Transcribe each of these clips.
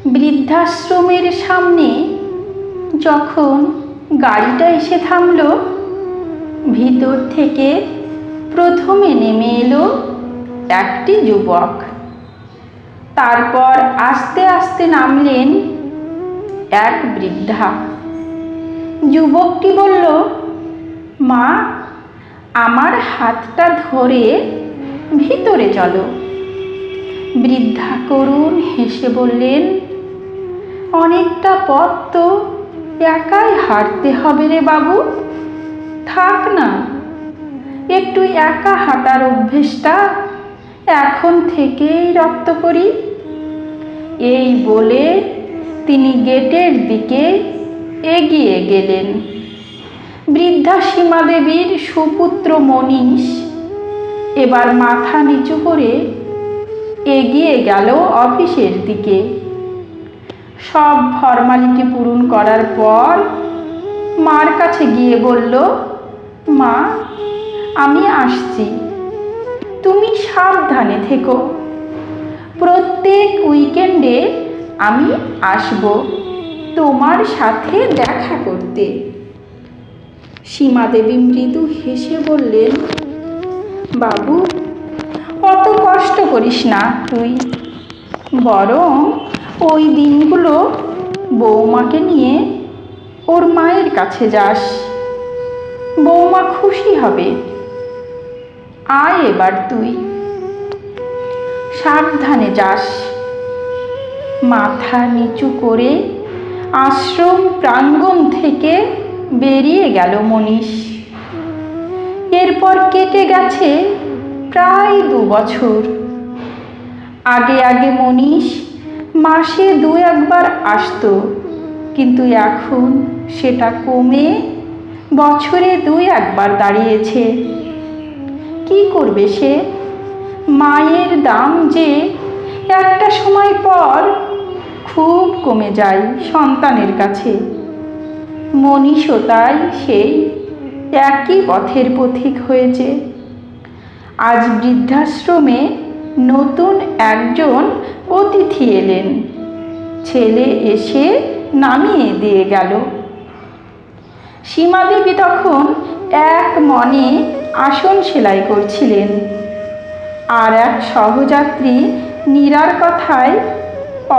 বৃদ্ধাশ্রমের সামনে যখন গাড়িটা এসে থামল, ভিতর থেকে প্রথমে নেমে এলো একটি যুবক। তারপর আস্তে আস্তে নামলেন এক বৃদ্ধা। যুবকটি বলল, মা, আমার হাতটা ধরে ভিতরে চলো। বৃদ্ধা করুণ হেসে বললেন, অনেকটা পথ তো একাই হাঁটতে হবে রে বাবু, থাক না, একটু একা হাঁটার অভ্যেসটা এখন থেকেই রপ্ত করি। এই বলে তিনি গেটের দিকে এগিয়ে গেলেন। বৃদ্ধা সীমা দেবীর সুপুত্র মনীষ এবার মাথা নিচু করে এগিয়ে গেল অফিসের দিকে। সব ফর্মালিটি পূরণ করার পর মার কাছে গিয়ে বলল, মা, আমি আসছি, তুমি সাবধানে থেকো। প্রত্যেক উইকেন্ডে আমি আসব তোমার সাথে দেখা করতে। সীমা দেবী মৃদু হেসে বললেন, বাবু, অত কষ্ট করিস না তুই, বরং ওই দিনগুলো বৌমাকে নিয়ে ওর মায়ের কাছে যাস, বৌমা খুশি হবে। আয় এবার তুই, সাবধানে যাস। মাথা নিচু করে আশ্রম প্রাঙ্গণ থেকে বেরিয়ে গেল মনীষ। এরপর কেটে গেছে প্রায় 2 বছর। আগে আগে মনীষ মাসে 2-1 বার আসতো, কিন্তু এখন সেটা কমে বছরে 2-1 বার দাঁড়িয়েছে। কি করবে সে? মায়ের দাম যে একটা সময় পর খুব কমে যায় সন্তানের কাছে। মনীষও তাই সেই একই পথের পথিক হয়েছে। আজ বৃদ্ধাশ্রমে নতুন একজন অতিথি এলেন। ছেলে এসে নামিয়ে দিয়ে গেল। সীমা দেবী তখন এক মনে আসন সেলাই করছিলেন, আর এক সহযাত্রী নীরার কথায়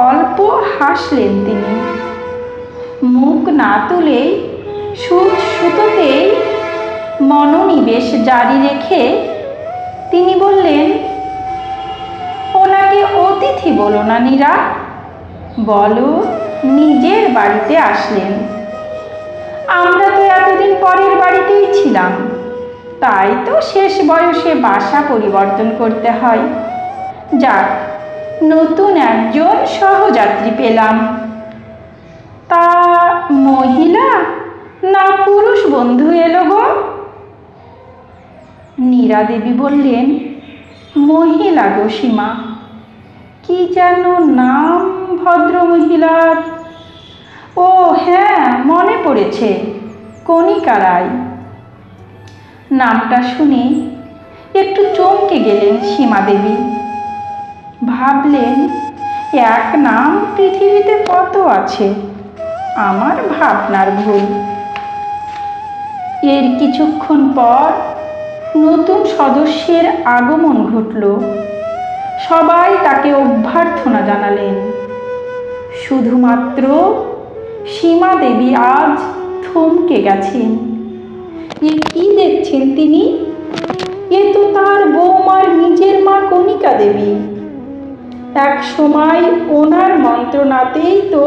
অল্প হাসলেন তিনি। মুখ না তুলেই সুতোতেই মনোনিবেশ জারি রেখে তিনি বললেন, ওনাকে অতিথি বলো না নীরা, বলো নিজের বাড়িতে আসলেন। আমরা তো এতদিন পরের বাড়িতেই ছিলাম, তাই তো শেষ বয়সে বাসা পরিবর্তন করতে হয়। যাক, নতুন একজন সহযাত্রী পেলাম। তা মহিলা না পুরুষ বন্ধু এলো গো? নীরা দেবী বললেন, মহিলা গো সীমা। কি যেন নাম ভদ্র মহিলার? ও হ্যাঁ, মনে পড়েছে, কণিকা রায়। নামটা শুনে একটু চমকে গেলেন সীমা দেবী। ভাবলেন, এক নাম পৃথিবীতে কত আছে, আমার ভাবনার ভুল। এর কিছুক্ষণ পর নতুন সদস্যের আগমন ঘটল। সবাই তাকে অভ্যর্থনা জানালেন। শুধুমাত্র সীমা দেবী আজ থমকে গেছেন। এ কি দেখছেন তিনি? এ তো তার বৌমার নিজের মা কণিকা দেবী। এক সময় ওনার মন্ত্রণাতেই তো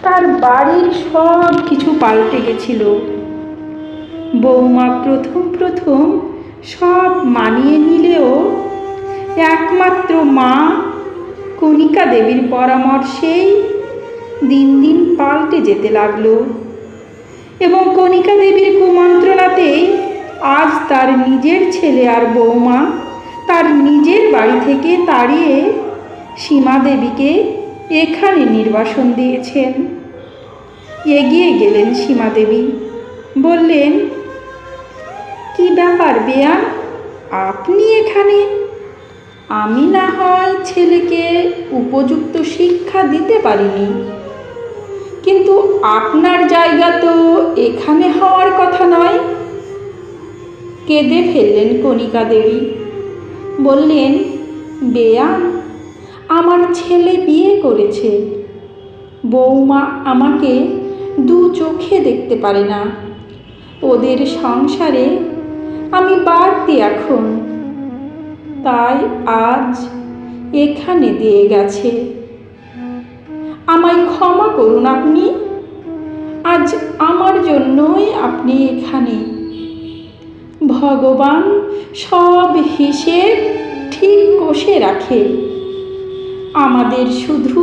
তার বাড়ির সব কিছু পাল্টে গেছিল। বৌমা প্রথম সব মানিয়ে নিলেও একমাত্র মা কণিকা দেবীর পরামর্শেই দিন দিন পাল্টে যেতে লাগলো, এবং কণিকা দেবীর কুমন্ত্রণাতেই আজ তার নিজের ছেলে আর বৌমা তার নিজের বাড়ি থেকে তাড়িয়ে সীমা দেবীকে এখানে নির্বাসন দিয়েছেন। এগিয়ে গেলেন সীমা দেবী, বললেন, কি ব্যাপার বেয়ান, আপনি এখানে? আমি না হয় ছেলেকে উপযুক্ত শিক্ষা দিতে পারিনি, কিন্তু আপনার জায়গা তো এখানে হওয়ার কথা নয়। কেঁদে ফেললেন কণিকা দেবী। বললেন, বেয়ান, আমার ছেলে বিয়ে করেছে। বৌমা আমাকে দু চোখে দেখতে পারে না। ওদের সংসারে আমি বাড়তি এখন, তাই আজ এখানে দিয়ে গেছে। আমায় ক্ষমা করুন আপনি, আজ আমার জন্যই আপনি এখানে। ভগবান সব হিসেব ঠিক কষে রাখে, আমাদের শুধু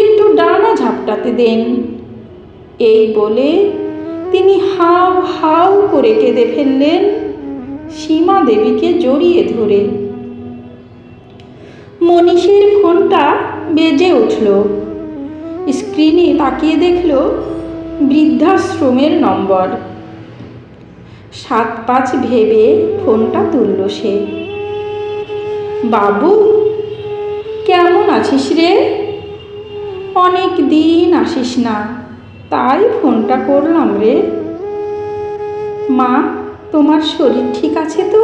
একটু ডানা ঝাপটাতে দেন। এই বলে তিনি হাউ হাউ করে কেঁদে ফেললেন, সীমা দেবীকে জড়িয়ে ধরে। মনীষের ফোনটা বেজে উঠল। স্ক্রিনে তাকিয়ে দেখল বৃদ্ধাশ্রমের নম্বর। 7-5 ভেবে ফোনটা তুলল সে। বাবু, কেমন আছিস রে? অনেক দিন আসিস না, তাই ফোনটা করলাম রে। মা, তোমার শরীর ঠিক আছে তো?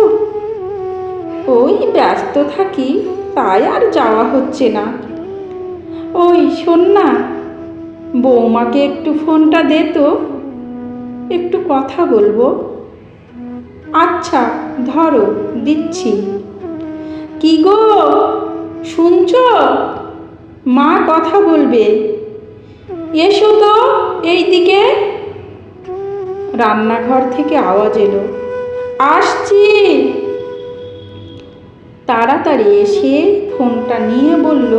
ওই ব্যস্ত থাকি, তাই আর যাওয়া হচ্ছে না। ওই শোন না, বৌমাকে একটু ফোনটা দে তো, একটু কথা বলবো। আচ্ছা ধরো, দিচ্ছি। কি গো, শুনছ? মা কথা বলবে, এসো তো এই দিকে। রান্নাঘর থেকে আওয়াজ এলো, আসছি। তাড়াতাড়ি এসে ফোনটা নিয়ে বলল,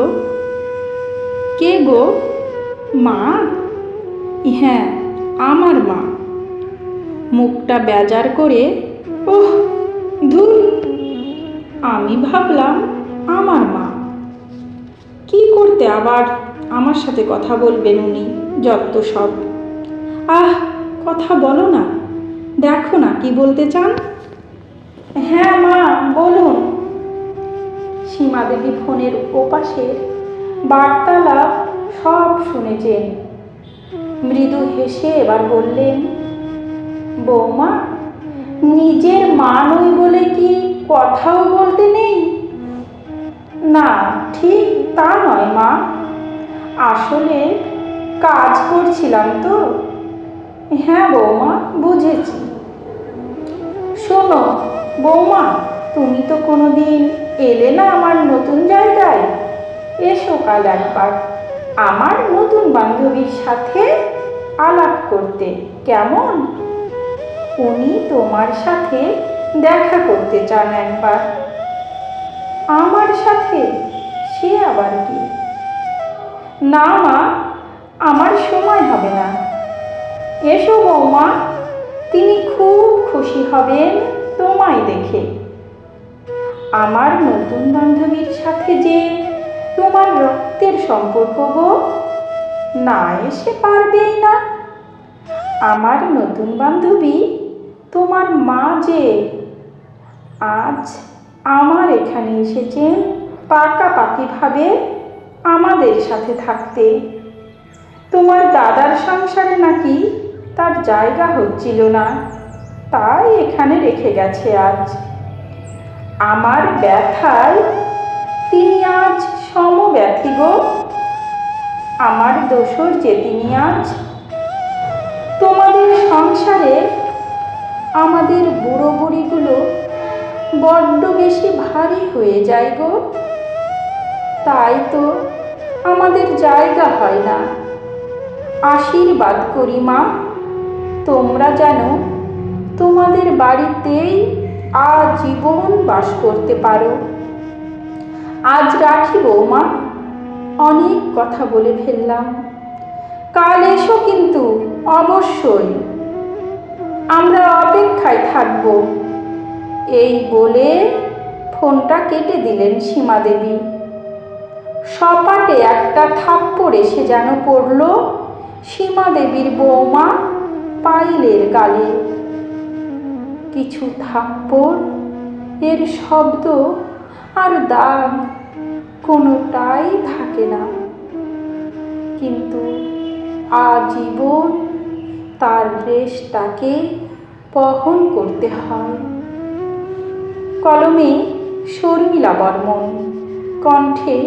কে গো? মা? হ্যাঁ, আমার মা। মুখটা বেজার করে, ওহ ধুর, আমি ভাবলাম আমার মা। কি করতে আবার আমার সাথে কথা বলবেন উনি, যত সব। আহ, কথা বলো না, দেখো না কি বলতে চান। হ্যাঁ মা, বলুন। সীমা দেবী ফোনের ওপাশের বার্তালাপ সব শুনেছেন। মৃদু হেসে এবার বললেন, বৌমা, নিজের মা নই বলে কি কথাও বলতে নেই? না, ঠিক তা নয় মা, আসলে কাজ করছিলাম তো। হ্যাঁ বৌমা, বুঝেছি। শোনো বৌমা, তুমি তো কোনোদিন এলে না আমার নতুন জায়গায়। এসো কাল একবার আমার নতুন বান্ধবীর সাথে আলাপ করতে, কেমন? উনি তোমার সাথে দেখা করতে চান একবার। আমার সাথে? সে আবার কি? না মা, আমার সময় হবে না। এসো বৌমা, তিনি খুব খুশি হবেন তোমায় দেখে। আমার নতুন বান্ধবীর সাথে যে তোমার রক্তের সম্পর্ক গো, না এসে পারবেই না। আমার নতুন বান্ধবী তোমার মা যে। আজ আমার এখানে এসেছেন পাকাপাকিভাবে আমাদের সাথে থাকতে। তোমার দাদার সংসারে নাকি তার জায়গা হচ্ছিল না, তাই এখানে রেখে গেছে আজ। আমার ব্যথায় তিনি আজ সমব্যথী গো। আমার দোসর যে তিনি আজ। তোমাদের সংসারে আমাদের বুড়ো বুড়িগুলো বড্ড বেশি ভারী হয়ে যায় গো, তাই তো আমাদের জায়গা হয় না। আশীর্বাদ করি মা, তোমরা যেন তোমাদের বাড়িতেই আজীবন বাস করতে পারো। আজ রাখি বৌমা, অনেক কথা বলে ফেললাম। কাল এসো কিন্তু অবশ্যই, আমরা অপেক্ষায় থাকব। এই বলে ফোনটা কেটে দিলেন সীমা দেবী। সপাটে একটা থাপ্পড় এসে যেন পড়ল সীমা দেবীর বৌমা পাইলের গালে। কিছু থাপ্পড় এর শব্দ আর দাগ কোনোটাই থাকে না, কিন্তু আজীবন তার রেশটাকে বহন করতে হয়। কলমে শর্মিলা বর্মন, কণ্ঠে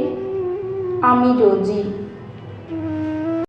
আমি রোজি।